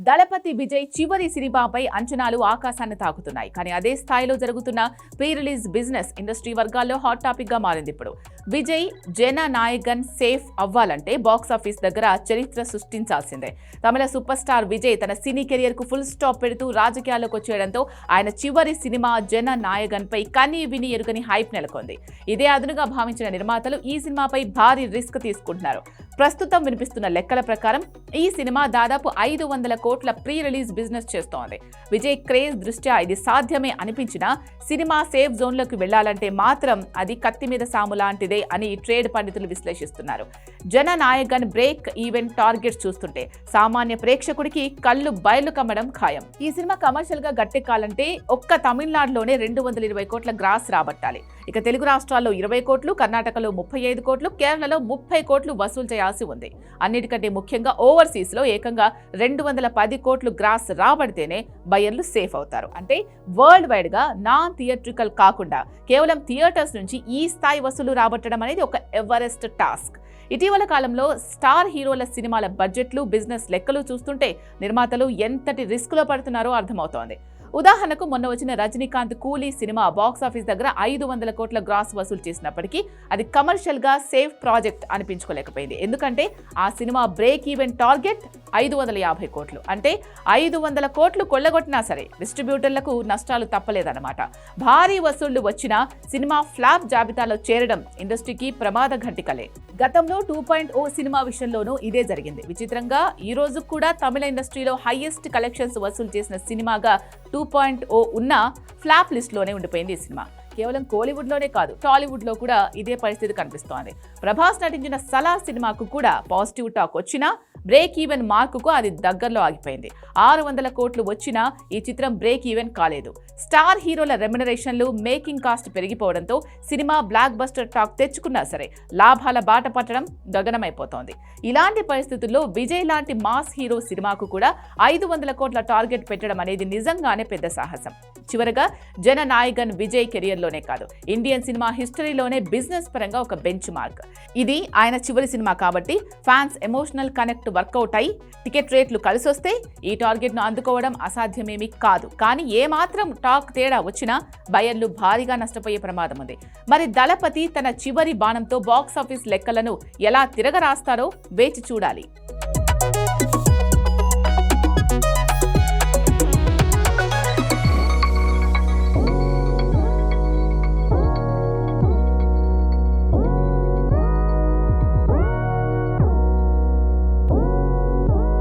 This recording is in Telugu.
దళపతి విజయ్ చివరి సినిమాపై అంచనాలు ఆకాశాన్ని తాకుతున్నాయి. కానీ అదే స్థాయిలో జరుగుతున్న ప్రీ రిలీజ్ బిజినెస్ ఇండస్ట్రీ వర్గాల్లో హాట్ టాపిక్ గా మారింది. ఇప్పుడు విజయ్ జననాయగన్ సేఫ్ అవ్వాలంటే బాక్సాఫీస్ దగ్గర చరిత్ర సృష్టించాల్సిందే. తమిళ సూపర్ స్టార్ విజయ్ తన సినీ కెరియర్ కు ఫుల్ స్టాప్ పెడుతూ రాజకీయాల్లోకి వచ్చేయడంతో ఆయన చివరి సినిమా జననాయగన్ పై కనీ విని ఎరుగని హైప్ నెలకొంది. ఇదే అదునుగా భావించిన నిర్మాతలు ఈ సినిమాపై భారీ రిస్క్ తీసుకుంటున్నారు. ప్రస్తుతం వినిపిస్తున్న లెక్కల ప్రకారం ఈ సినిమా దాదాపు 500 కోట్ల ప్రీ రిలీజ్ బిజినెస్ చేస్తోంది. విజయ్ క్రేజ్ దృష్ట్యా ఇది సాధ్యమే అనిపించినా సినిమా సేఫ్ జోన్లోకి వెళ్లాలంటే మాత్రం అది కత్తి మీద సాము లాంటిదే అని ట్రేడ్ పండితులు విశ్లేషిస్తున్నారు. జననాయగన్ బ్రేక్ ఈవెంట్ టార్గెట్స్ చూస్తుంటే సామాన్య ప్రేక్షకుడికి కళ్ళు బయలు కమ్మడం ఖాయం. ఈ సినిమా కమర్షియల్ గా గట్టెక్కాలంటే ఒక్క తమిళనాడులోనే 220 కోట్ల గ్రాస్ రాబట్టాలి. ఇక తెలుగు రాష్ట్రాల్లో 20 కోట్లు, కర్ణాటకలో 35 కోట్లు, కేరళలో 30 కోట్లు వసూలు చేయాల్సి ఉంది. అన్నిటికంటే ముఖ్యంగా ఓవర్సీస్ లో ఏకంగా 210 కోట్లు గ్రాస్ రాబడితేనే బయర్లు సేఫ్ అవుతారు. అంటే వరల్డ్ వైడ్ గా నాన్ థియేట్రికల్ కాకుండా కేవలం థియేటర్స్ నుంచి ఈ స్థాయి వసూలు రాబట్టడం అనేది ఒక ఎవరెస్ట్ టాస్క్. ఇటీవల కాలంలో స్టార్ హీరోల సినిమాల బడ్జెట్లు, బిజినెస్ లెక్కలు చూస్తుంటే నిర్మాతలు ఎంతటి రిస్క్ లో పడుతున్నారో అర్థమవుతోంది. ఉదాహరణకు మొన్న వచ్చిన రజనీకాంత్ కూలీ సినిమా బాక్సాఫీస్ దగ్గర 500 కోట్ల గ్రాస్ వసూలు చేసినప్పటికీ అది కమర్షియల్ గా సేఫ్ ప్రాజెక్ట్ అనిపించుకోలేకపోయింది. ఎందుకంటే ఆ సినిమా బ్రేక్ ఈవెన్ టార్గెట్ 550 కోట్లు. అంటే 500 కోట్లు కొల్లగొట్టినా సరే డిస్ట్రిబ్యూటర్లకు నష్టాలు తప్పలేదన్నమాట. భారీ వసూళ్లు వచ్చినా సినిమా ఫ్లాప్ జాబితాలో చేరడం ఇండస్ట్రీకి ప్రమాద ఘంటికలే. గతంలో 2.0 సినిమా విషయంలోనూ ఇదే జరిగింది. విచిత్రంగా ఈ రోజు కూడా తమిళ ఇండస్ట్రీలో హైయెస్ట్ కలెక్షన్స్ వసూలు చేసిన సినిమాగా 2.0 ఉన్న ఫ్లాప్ లిస్ట్ లోనే ఉండిపోయింది ఈ సినిమా. కేవలం కోలీవుడ్ లోనే కాదు, టాలీవుడ్ లో కూడా ఇదే పరిస్థితి కనిపిస్తోంది. ప్రభాస్ నటించిన సలార్ సినిమాకు కూడా పాజిటివ్ టాక్ వచ్చినా బ్రేక్ ఈవెన్ మార్కుకు అది దగ్గరలో ఆగిపోయింది. 600 కోట్లు వచ్చినా ఈ చిత్రం బ్రేక్ ఈవెన్ కాలేదు. స్టార్ హీరోల రెమ్యునరేషన్లు, మేకింగ్ కాస్ట్ పెరిగిపోవడంతో సినిమా బ్లాక్ బస్టర్ టాక్ తెచ్చుకున్నా సరే లాభాల బాట పట్టడం గగనమైపోతోంది. ఇలాంటి పరిస్థితుల్లో విజయ్ లాంటి మాస్ హీరో సినిమాకు కూడా 500 కోట్ల టార్గెట్ పెట్టడం అనేది నిజంగానే పెద్ద సాహసం. చివరగా జననాయగన్ విజయ్ కెరియర్లోనే కాదు, ఇండియన్ సినిమా హిస్టరీలోనే బిజినెస్ పరంగా ఒక బెంచ్ మార్క్. ఇది ఆయన చివరి సినిమా కాబట్టి ఫ్యాన్స్ ఎమోషనల్ కనెక్ట్ వర్కౌట్ అయి టికెట్ రేట్లు కలిసొస్తే ఈ టార్గెట్ను అందుకోవడం అసాధ్యమేమీ కాదు. కానీ ఏమాత్రం టాక్ తేడా వచ్చినా బయర్లు భారీగా నష్టపోయే ప్రమాదం ఉంది. మరి దళపతి తన చివరి బాణంతో బాక్సాఫీస్ లెక్కలను ఎలా తిరగరాస్తారో వేచి చూడాలి.